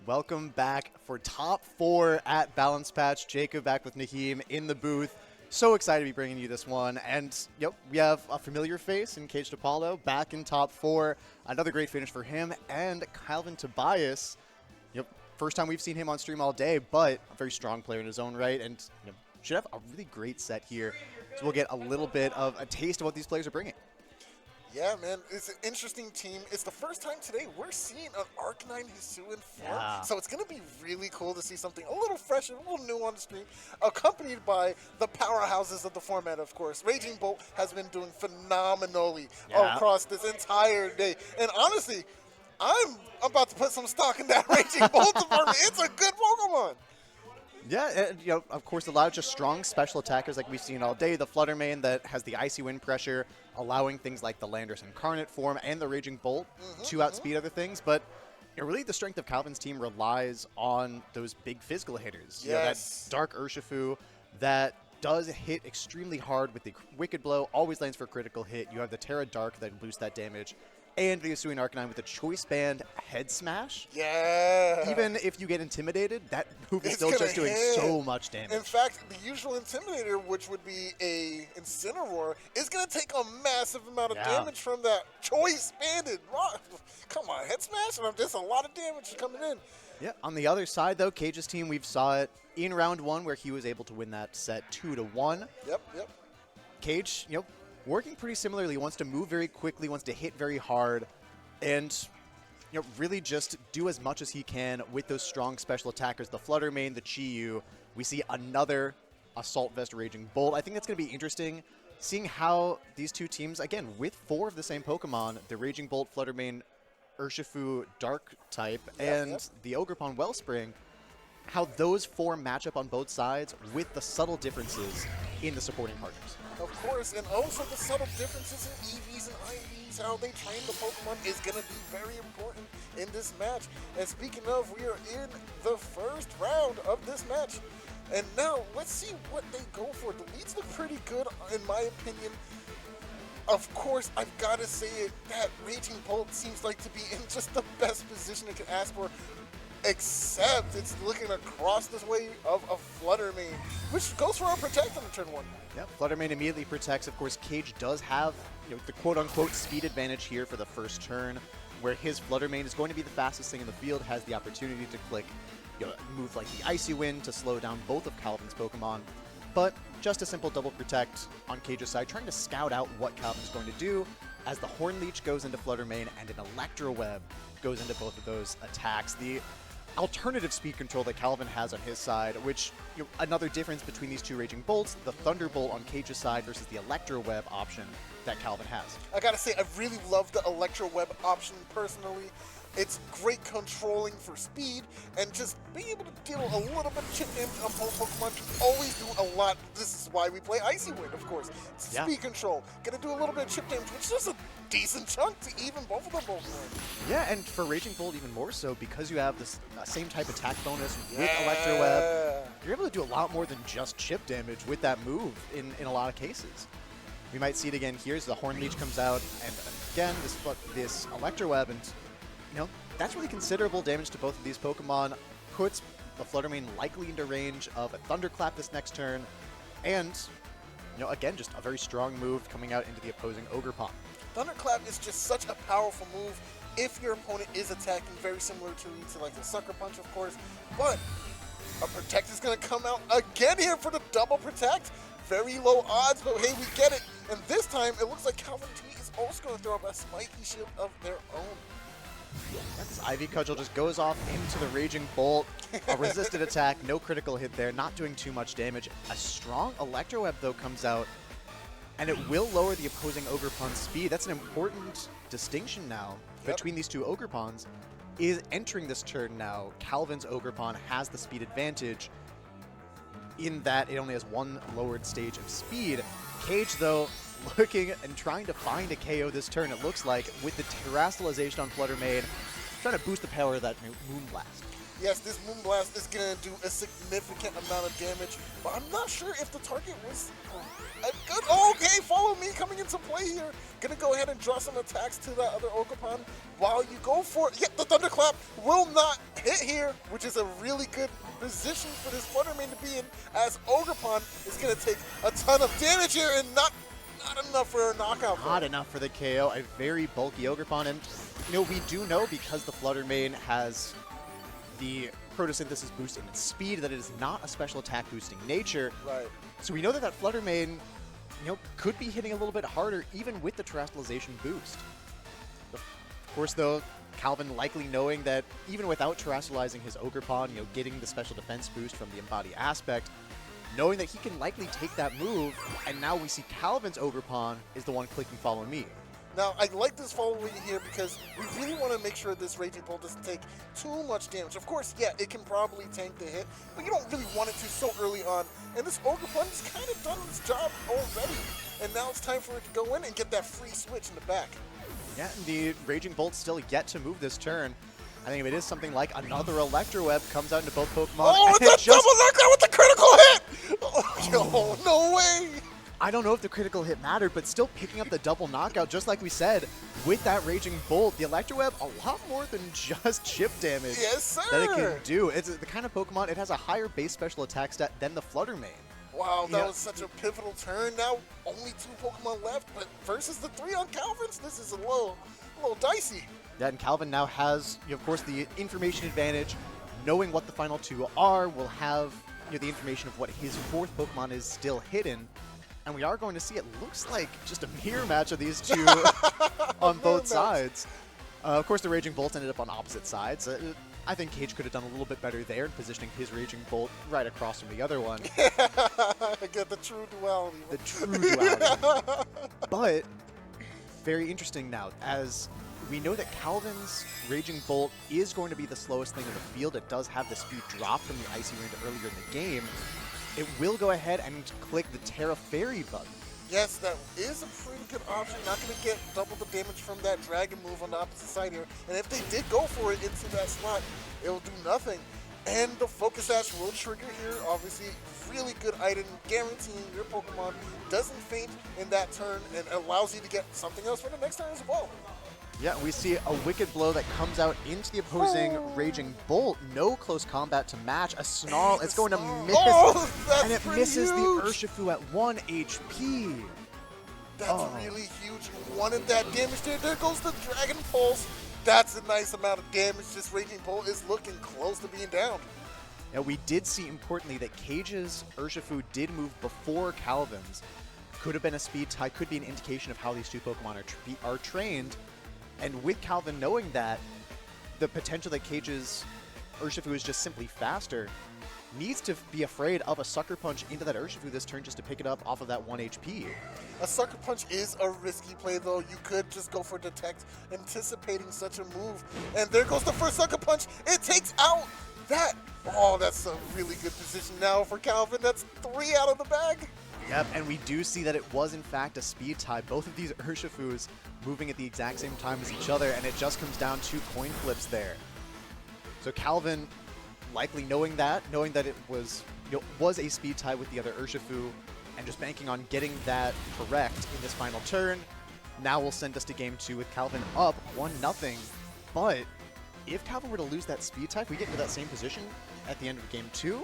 welcome back for top 4 at Balance Patch. Jacob back with Naheem in the booth. So excited to be bringing you this one. And yep, we have a familiar face in Kaige back in top 4. Another great finish for him. And Calvin Tobias, first time we've seen him on stream all day, but a very strong player in his own right. And should have a really great set here. So we'll get a little bit of a taste of what these players are bringing. Yeah, man, it's an interesting team. It's the first time today we're seeing an Arc-9 Hisuian form, so it's going to be really cool to see something a little fresh and a little new on the stream, accompanied by the powerhouses of the format, of course. Raging Bolt has been doing phenomenally across this entire day. And honestly, I'm about to put some stock in that Raging Bolt department. It's a good Pokemon. Yeah, and, of course, a lot of just strong special attackers like we've seen all day. The Flutter Mane that has the Icy Wind pressure, allowing things like the Landorus Incarnate form and the Raging Bolt to outspeed other things. But really the strength of Calvin's team relies on those big physical hitters. Yes. That Dark Urshifu that does hit extremely hard with the Wicked Blow, always lands for a critical hit. You have the Terra Dark that boosts that damage. And the Hisuian Arcanine with the Choice Band Head Smash. Yeah. Even if you get intimidated, that move is still just doing so much damage. In fact, the usual Intimidator, which would be a Incineroar, is going to take a massive amount of damage from that Choice Banded. Come on, Head Smash? There's a lot of damage coming in. Yeah. On the other side, though, Caige's team, we've saw it in round 1 where he was able to win that set 2-1. Yep. Kaige, working pretty similarly, wants to move very quickly, wants to hit very hard, and really just do as much as he can with those strong special attackers. The Flutter Mane, the Chi-Yu. We see another Assault Vest Raging Bolt. I think that's going to be interesting, seeing how these two teams, again, with 4 of the same Pokemon, the Raging Bolt, Flutter Mane, Urshifu, Dark type, and the Ogerpon Wellspring, how those 4 match up on both sides with the subtle differences in the supporting partners. Of course, and also the subtle differences in EVs and IVs, how they train the Pokemon is going to be very important in this match. And speaking of, we are in the first round of this match. And now, let's see what they go for. The leads look pretty good, in my opinion. Of course, I've got to say it, that Raging Bolt seems like to be in just the best position it can ask for. Except it's looking across this way of a Flutter Mane, which goes for a Protect on the turn 1. Yeah, Flutter Mane immediately protects. Of course, Kaige does have the quote-unquote speed advantage here for the first turn, where his Flutter Mane is going to be the fastest thing in the field, has the opportunity to click move like the Icy Wind to slow down both of Calvin's Pokemon. But just a simple double protect on Caige's side, trying to scout out what Calvin's going to do as the Horn Leech goes into Flutter Mane and an Electro Web goes into both of those attacks. The alternative speed control that Calvin has on his side, which another difference between these two Raging Bolts, the Thunderbolt on Caige's side versus the Electro Web option that Calvin has. I gotta say, I really love the Electro Web option personally. It's great controlling for speed, and just being able to deal a little bit of chip damage on both Pokemon can always do a lot. This is why we play Icy Wind, of course. It's speed control. Gonna do a little bit of chip damage, which is just a decent chunk to even both of them Pokemon. Yeah, and for Raging Bolt even more so, because you have this same type attack bonus with Electro Web, you're able to do a lot more than just chip damage with that move in a lot of cases. We might see it again here as the Horn Leech comes out, and again, this Electro Web, and that's really considerable damage to both of these Pokemon. Puts the Flutter Mane likely into range of a Thunderclap this next turn. And, again, just a very strong move coming out into the opposing Ogerpon. Thunderclap is just such a powerful move if your opponent is attacking, very similar to like the Sucker Punch, of course. But a Protect is going to come out again here for the double Protect. Very low odds, but hey, we get it. And this time, it looks like Calvin T is also going to throw up a Spiky Shield of their own. This Ivy Cudgel just goes off into the Raging Bolt. A resisted attack, no critical hit there, not doing too much damage. A strong Electro Web, though, comes out, and it will lower the opposing Ogerpon's speed. That's an important distinction now between these two Ogerpons. Is entering this turn now, Calvin's Ogerpon has the speed advantage in that it only has 1 lowered stage of speed. Kaige, though, looking and trying to find a KO this turn, it looks like, with the Terastallization on Flutter Mane, trying to boost the power of that Moonblast. Yes, this Moonblast is going to do a significant amount of damage, but I'm not sure if the target was a good... Oh, okay, follow me coming into play here. Going to go ahead and draw some attacks to that other Ogerpon while you go for it. Yeah, the Thunderclap will not hit here. here, which is a really good position for this Fluttermane to be in, as Ogerpon is going to take a ton of damage here and not enough for a knockout. Not enough for the KO. A very bulky Ogerpon, and we do know because the Fluttermane has the photosynthesis boost in its speed that it is not a special attack boosting nature. Right. So we know that Fluttermane, could be hitting a little bit harder even with the terrestrialization boost. Of course, though, Calvin likely knowing that even without terrestrializing his Ogerpon, getting the special defense boost from the embody aspect, knowing that he can likely take that move, and now we see Calvin's Ogerpon is the one clicking Follow Me. Now, I like this following here because we really want to make sure this Raging Bolt doesn't take too much damage. Of course, yeah, it can probably tank the hit, but you don't really want it to so early on. And this Ogerpon has kind of done its job already. And now it's time for it to go in and get that free switch in the back. Yeah, and the Raging Bolt's still yet to move this turn. I think if it is something like another Electro Web comes out into both Pokemon. Oh, it's a double knockout with the critical hit! Oh, no way! I don't know if the critical hit mattered, but still picking up the double knockout, just like we said, with that Raging Bolt, the Electro Web, a lot more than just chip damage that it can do. It's the kind of Pokemon, it has a higher base special attack stat than the Fluttermane. Wow, that was such a pivotal turn. Now only 2 Pokemon left, but versus the 3 on Calvin's, this is a little dicey. Yeah, and Calvin now has, of course, the information advantage. Knowing what the final 2 are, will have the information of what his 4th Pokemon is still hidden. And we are going to see, it looks like just a mirror match of these two on both sides. Of course, the Raging Bolt ended up on opposite sides. I think Kaige could have done a little bit better there in positioning his Raging Bolt right across from the other one. Get the true duality. The true duality. But very interesting now, as we know that Calvin's Raging Bolt is going to be the slowest thing in the field. It does have the speed drop from the Icy Wind earlier in the game. It will go ahead and click the Terra Fairy button. Yes, that is a pretty good option. Not going to get double the damage from that Dragon move on the opposite side here. And if they did go for it into that slot, it will do nothing. And the Focus Sash will trigger here. Obviously, really good item, guaranteeing your Pokemon doesn't faint in that turn and allows you to get something else for the next turn as well. Yeah, we see a Wicked Blow that comes out into the opposing Raging Bolt. No close combat to match. A Snarl, it's going to miss. And it misses huge. the Urshifu at 1 HP. That's really huge. Wanted that damage there. There goes the Dragon Pulse. That's a nice amount of damage. This Raging Bolt is looking close to being down. Now, we did see, importantly, that Caige's Urshifu did move before Calvin's. Could have been a speed tie, could be an indication of how these two Pokemon are trained. And with Calvin knowing that, the potential that Caige's Urshifu is just simply faster, needs to be afraid of a Sucker Punch into that Urshifu this turn just to pick it up off of that 1 HP. A Sucker Punch is a risky play, though. You could just go for Detect, anticipating such a move. And there goes the first Sucker Punch. It takes out that. Oh, that's a really good position now for Calvin. That's 3 out of the bag. Yep, and we do see that it was, in fact, a speed tie. Both of these Urshifus moving at the exact same time as each other, and it just comes down to coin flips there. So Calvin, likely knowing that it was a speed tie with the other Urshifu, and just banking on getting that correct in this final turn, now will send us to Game 2 with Calvin up 1-0. But if Calvin were to lose that speed tie, if we get into that same position at the end of Game 2,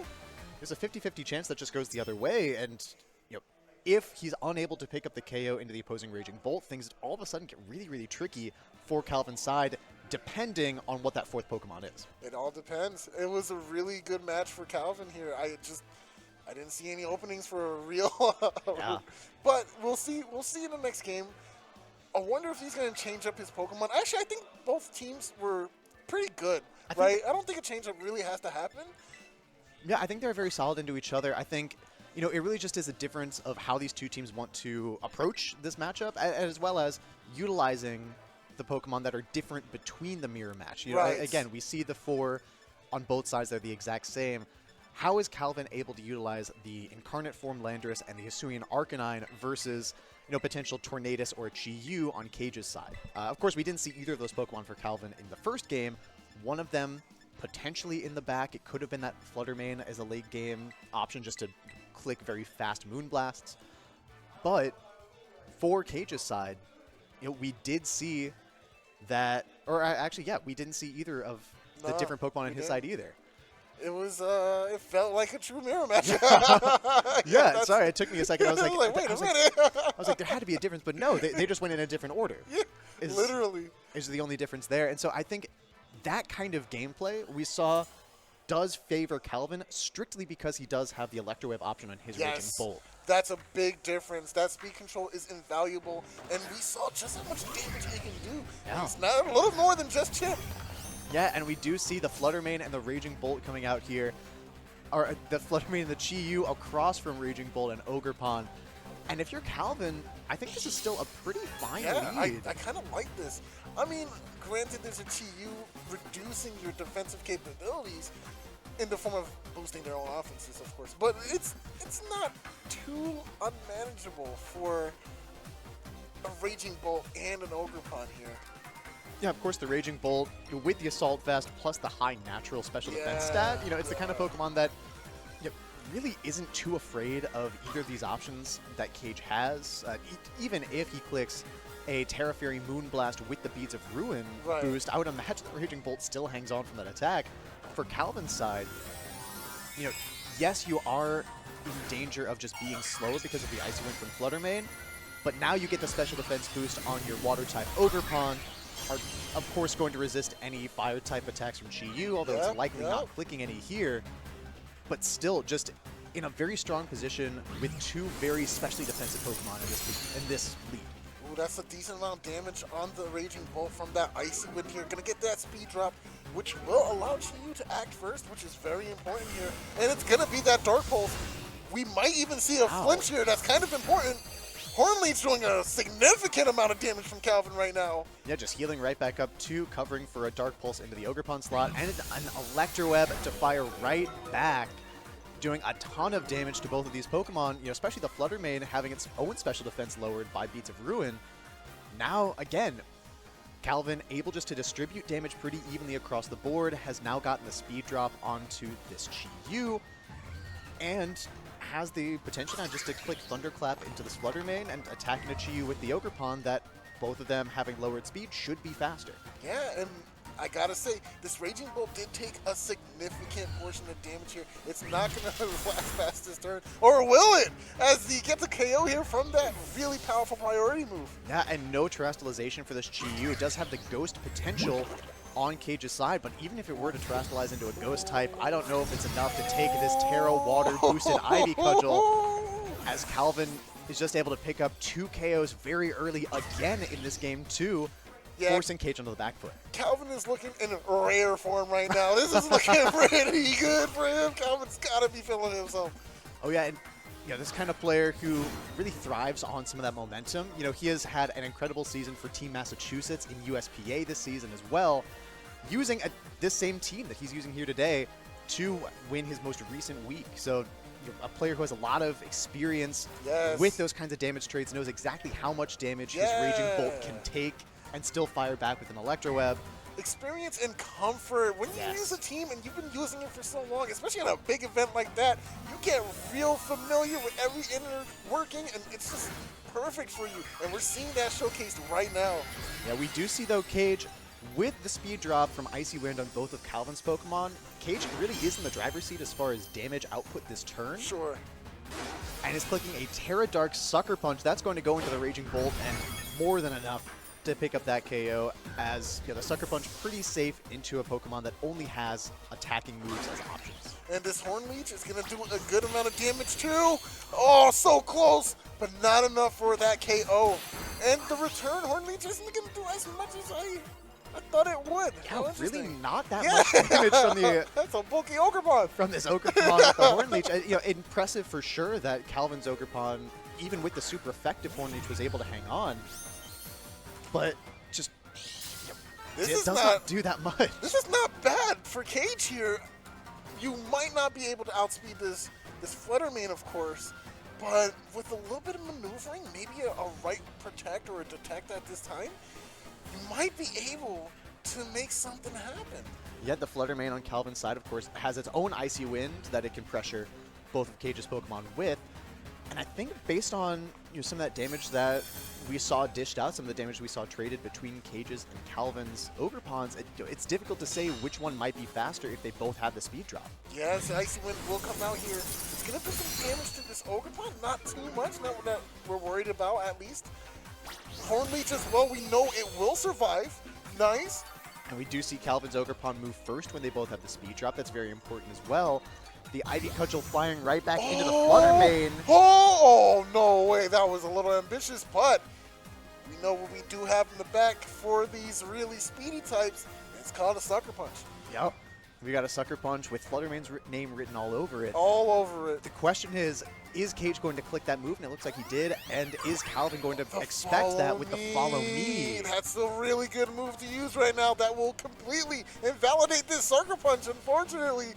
there's a 50-50 chance that just goes the other way, and if he's unable to pick up the KO into the opposing Raging Bolt, things all of a sudden get really, really tricky for Calvin's side, depending on what that 4th Pokemon is. It all depends. It was a really good match for Calvin here. I didn't see any openings for a real. Yeah. But we'll see in the next game. I wonder if he's going to change up his Pokemon. Actually, I think both teams were pretty good, right? I don't think a change-up really has to happen. Yeah, I think they're very solid into each other. I think it really just is a difference of how these two teams want to approach this matchup, as well as utilizing the Pokemon that are different between the mirror match. Right. Again, we see the 4 on both sides. They're the exact same. How is Calvin able to utilize the Incarnate Form Landorus and the Hisuian Arcanine versus potential Tornadus or Chi-Yu on Caige's side? Of course, we didn't see either of those Pokemon for Calvin in the first game. One of them potentially in the back. It could have been that Fluttermane as a late game option just to click very fast Moonblasts. But for Caige's side, we did see that, or actually, yeah, we didn't see either of the different Pokemon on his side either. It was, it felt like a true mirror match. Yeah, sorry, it took me a second. I was like, wait a minute. I was like, there had to be a difference, but no, they just went in a different order. Yeah, literally. Is the only difference there. And so I think that kind of gameplay we saw does favor Calvin strictly because he does have the Electro Wave option on his Raging Bolt. That's a big difference. That speed control is invaluable, and we saw just how much damage he can do. Yeah. It's not a little more than just chip. Yeah, and we do see the Flutter Mane and the Raging Bolt coming out here. Or the Flutter Mane and the Chi-Yu across from Raging Bolt and Ogerpon. And if you're Calvin, I think this is still a pretty fine lead. I kind of like this. I mean, granted, there's a Chi-Yu reducing your defensive capabilities in the form of boosting their own offenses, of course. But it's not too unmanageable for a Raging Bolt and an Ogerpon here. Yeah, of course, the Raging Bolt with the Assault Vest plus the high natural special defense stat. You know, it's the kind of Pokemon that really isn't too afraid of either of these options that Kaige has. Even if he clicks a Terra Fairy Moonblast with the Beads of Ruin boost, I would imagine the Raging Bolt still hangs on from that attack. For Calvin's side, you know, yes, you are in danger of just being slow because of the Icy Wind from Flutter Mane, but now you get the special defense boost on your Water-type Ogerpon. Are, of course, going to resist any Fire-type attacks from Chi-Yu, although it's likely not clicking any here. But still, just in a very strong position with two very specially defensive Pokemon in this lead. Ooh, that's a decent amount of damage on the Raging Bolt from that Icy Wind here. Gonna get that speed drop, which will allow Chi-Yu to act first, which is very important here. And it's gonna be that Dark Pulse. We might even see a flinch here. That's kind of important. Hornleech doing a significant amount of damage from Calvin right now. Yeah, just healing right back up to covering for a Dark Pulse into the Ogerpon slot and an Electroweb to fire right back, doing a ton of damage to both of these Pokemon, you know, especially the Flutter Mane having its own special defense lowered by Beads of Ruin. Now, again, Calvin able just to distribute damage pretty evenly across the board, has now gotten the speed drop onto this Chi-Yu, and has the potential now just to click Thunderclap into this Flutter Mane and attacking a Chi-Yu with the Ogerpon that both of them having lowered speed should be faster. Yeah, and I gotta say, this Raging Bolt did take a significant portion of damage here. It's not gonna last past this turn, or will it? As he gets a KO here from that really powerful priority move. Yeah, and no Terrestrialization for this Chi-Yu. It does have the Ghost potential on Caige's side, but even if it were to Terrestrialize into a Ghost type, I don't know if it's enough to take this Terra Water boosted Ivy Cudgel, as Calvin is just able to pick up 2 KOs very early again in this game too, forcing Kaige onto the back foot. Calvin is looking in rare form right now. This is looking pretty good for him. Calvin's gotta be feeling himself. Oh yeah, and this kind of player who really thrives on some of that momentum. You know, he has had an incredible season for Team Massachusetts in USPA this season as well, using this same team that he's using here today to win his most recent week. So a player who has a lot of experience with those kinds of damage trades, knows exactly how much damage his Raging Bolt can take and still fire back with an Electroweb. Experience and comfort. When you use a team and you've been using it for so long, especially at a big event like that, you get real familiar with every inner working, and it's just perfect for you. And we're seeing that showcased right now. Yeah, we do see, though, Kaige, with the speed drop from Icy Wind on both of Calvin's Pokemon, Kaige really is in the driver's seat as far as damage output this turn. Sure. And is clicking a Terra Dark Sucker Punch. That's going to go into the Raging Bolt, and more than enough to pick up that KO, as the Sucker Punch pretty safe into a Pokemon that only has attacking moves as options. And this Hornleech is going to do a good amount of damage too. Oh, so close, but not enough for that KO. And the return Hornleech isn't going to do as much as I thought it would. Yeah, really not that much damage from the... That's a bulky Ogerpon. From this Ogerpon with the Hornleech. Impressive for sure that Calvin's Ogerpon, even with the super effective Hornleech, was able to hang on. But just it does not do that much. This is not bad for Kaige here. You might not be able to outspeed this Flutter Mane, of course, but with a little bit of maneuvering, maybe a right protect or a detect at this time, you might be able to make something happen. Yet the Flutter Mane on Calvin's side, of course, has its own Icy Wind that it can pressure both of Caige's Pokemon with. And I think based on some of that damage that we saw dished out, some of the damage we saw traded between Caige's and Calvin's Ogrepons, it's difficult to say which one might be faster if they both have the speed drop. Yes, Icy Wind will come out here. It's going to do some damage to this Ogrepon. Not too much, not that we're worried about at least. Horn Leech as well, we know it will survive. Nice. And we do see Calvin's Ogrepon move first when they both have the speed drop. That's very important as well. The Ivy Cudgel flying right back into the Flutter Mane. Oh, no way. That was a little ambitious, but we know what we do have in the back for these really speedy types. It's called a Sucker Punch. Yep. We got a Sucker Punch with Flutter Mane's name written all over it. All over it. The question is Kaige going to click that move? And it looks like he did. And is Calvin going to expect that with the Follow Me? That's a really good move to use right now. That will completely invalidate this Sucker Punch, unfortunately.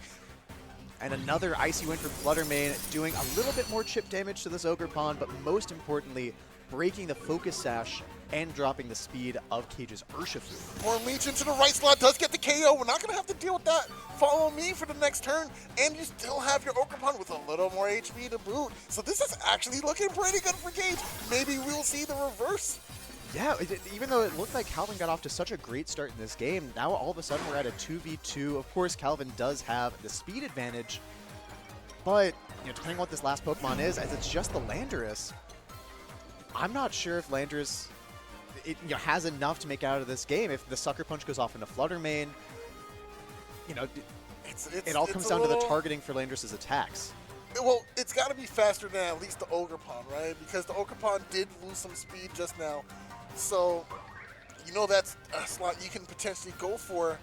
And another Icy Wind from Flutter Mane, doing a little bit more chip damage to this Ogrepon, but most importantly, breaking the Focus Sash and dropping the speed of Caige's Urshifu. Horn Leech into the right slot does get the KO. We're not going to have to deal with that. Follow Me for the next turn, and you still have your Ogrepon with a little more HP to boot. So this is actually looking pretty good for Kaige. Maybe we'll see the reverse. Yeah, even though it looked like Calvin got off to such a great start in this game, now all of a sudden we're at a 2v2. Of course, Calvin does have the speed advantage, but depending on what this last Pokemon is, as it's just the Landorus, I'm not sure if Landorus has enough to make out of this game. If the Sucker Punch goes off into Flutter Mane, it all comes down to the targeting for Landorus's attacks. Well, it's got to be faster than at least the Ogrepon, right? Because the Ogrepon did lose some speed just now. So, that's a slot you can potentially go for.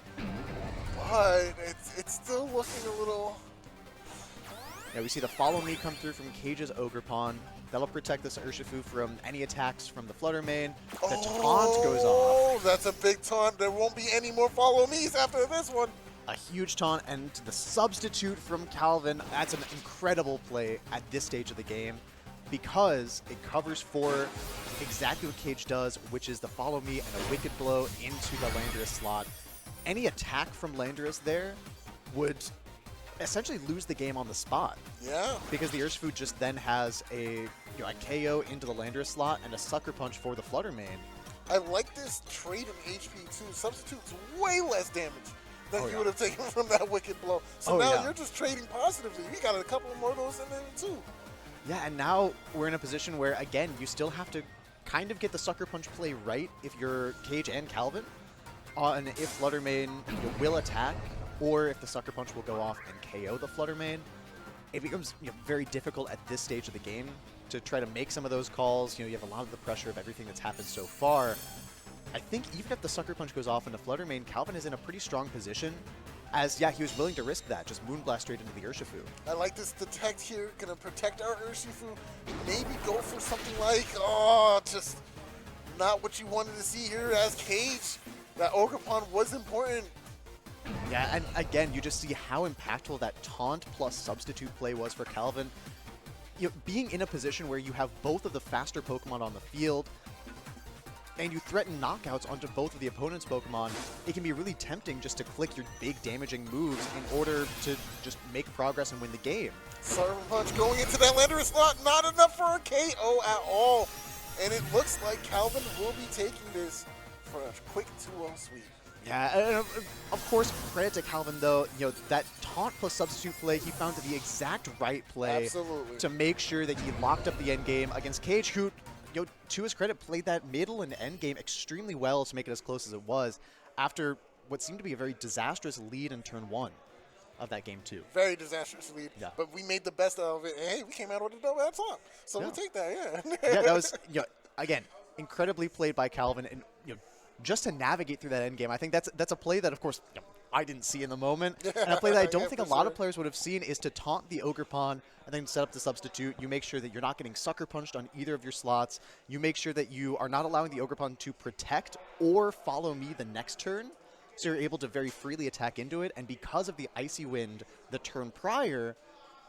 But it's still looking a little... Yeah, we see the Follow Me come through from Caige's Ogrepon. That'll protect this Urshifu from any attacks from the Flutter Mane. The taunt goes off. Oh, that's a big taunt. There won't be any more Follow Me's after this one. A huge taunt, and the substitute from Calvin. That's an incredible play at this stage of the game because it covers for exactly what Kaige does, which is the Follow Me and a Wicked Blow into the Landorus slot. Any attack from Landorus there would essentially lose the game on the spot. Yeah. Because the Urshifu just then has a KO into the Landorus slot and a Sucker Punch for the Flutter Mane. I like this trade in HP too. Substitute's way less damage than you would have taken from that Wicked Blow. So now you're just trading positively. We got a couple more of those in there too. Yeah, and now we're in a position where, again, you still have to kind of get the Sucker Punch play right if you're Kaige and Calvin, on if Flutter Mane will attack, or if the Sucker Punch will go off and KO the Flutter Mane. It becomes very difficult at this stage of the game to try to make some of those calls. You have a lot of the pressure of everything that's happened so far. I think even if the Sucker Punch goes off into Flutter Mane, Calvin is in a pretty strong position, as, he was willing to risk that, just Moonblast straight into the Urshifu. I like this Detect here, gonna protect our Urshifu, maybe go for something like, just not what you wanted to see here as Kaige. That Ogrepon was important. Yeah, and again, you just see how impactful that taunt plus substitute play was for Calvin. Being in a position where you have both of the faster Pokemon on the field, and you threaten knockouts onto both of the opponent's Pokemon, it can be really tempting just to click your big damaging moves in order to just make progress and win the game. Sucker Punch going into that Landorus slot, not enough for a KO at all. And it looks like Calvin will be taking this for a quick 2-0 sweep. Yeah, and of course, credit to Calvin, though. That taunt plus substitute play, he found the exact right play to make sure that he locked up the end game against Kaige, who, to his credit, played that middle and end game extremely well to make it as close as it was after what seemed to be a very disastrous lead in turn 1 of that game, too. Very disastrous lead, but we made the best out of it. And hey, we came out with a double at top, so we'll take that, yeah, that was, again, incredibly played by Calvin, and, just to navigate through that end game. I think that's a play that, of course, I didn't see in the moment. And a play that I don't think a lot of players would have seen is to taunt the Ogrepon and then set up the substitute. You make sure that you're not getting Sucker Punched on either of your slots. You make sure that you are not allowing the Ogrepon to protect or Follow Me the next turn, so you're able to very freely attack into it. And because of the Icy Wind the turn prior,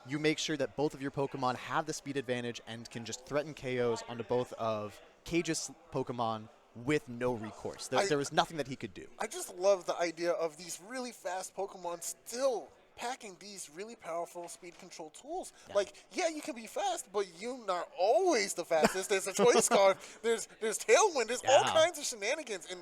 you make sure that both of your Pokemon have the speed advantage and can just threaten KOs onto both of Caige's Pokemon with no recourse. There was nothing that he could do. I just love the idea of these really fast Pokemon still packing these really powerful speed control tools. Like, yeah, you can be fast, but you're not always the fastest. There's a choice scarf. There's tailwind. There's all kinds of shenanigans, and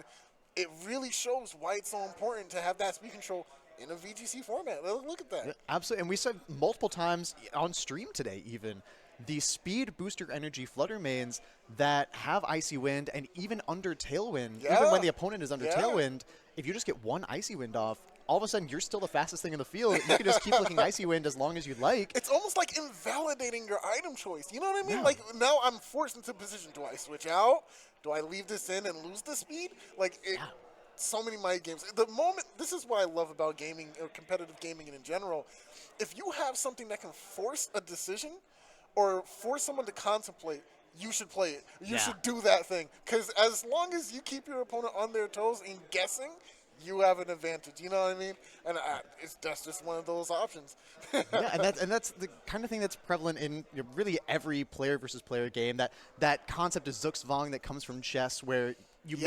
it really shows why it's so important to have that speed control in a VGC format. Look at that. Absolutely, and we said multiple times on stream today even, the speed booster energy flutter mains that have Icy Wind and even under Tailwind, even when the opponent is under Tailwind, if you just get one Icy Wind off, all of a sudden you're still the fastest thing in the field. You can just keep looking Icy Wind as long as you'd like. It's almost like invalidating your item choice. You know what I mean? Like, now I'm forced into a position. Do I switch out? Do I leave this in and lose the speed? Like, so many mind games. The moment, this is what I love about gaming, or competitive gaming in general. If you have something that can force a decision or force someone to contemplate, you should play it. You should do that thing. Because as long as you keep your opponent on their toes and guessing, you have an advantage. You know what I mean? And that's just one of those options. and that's the kind of thing that's prevalent in really every player versus player game. That concept of Zugzwang that comes from chess, where you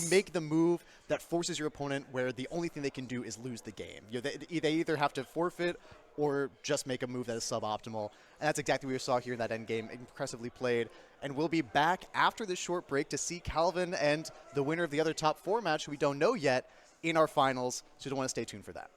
make the move that forces your opponent, where the only thing they can do is lose the game. They either have to forfeit or just make a move that is suboptimal. And that's exactly what we saw here in that end game, impressively played. And we'll be back after this short break to see Calvin and the winner of the other top 4 match, who we don't know yet, in our finals. So you'll want to stay tuned for that.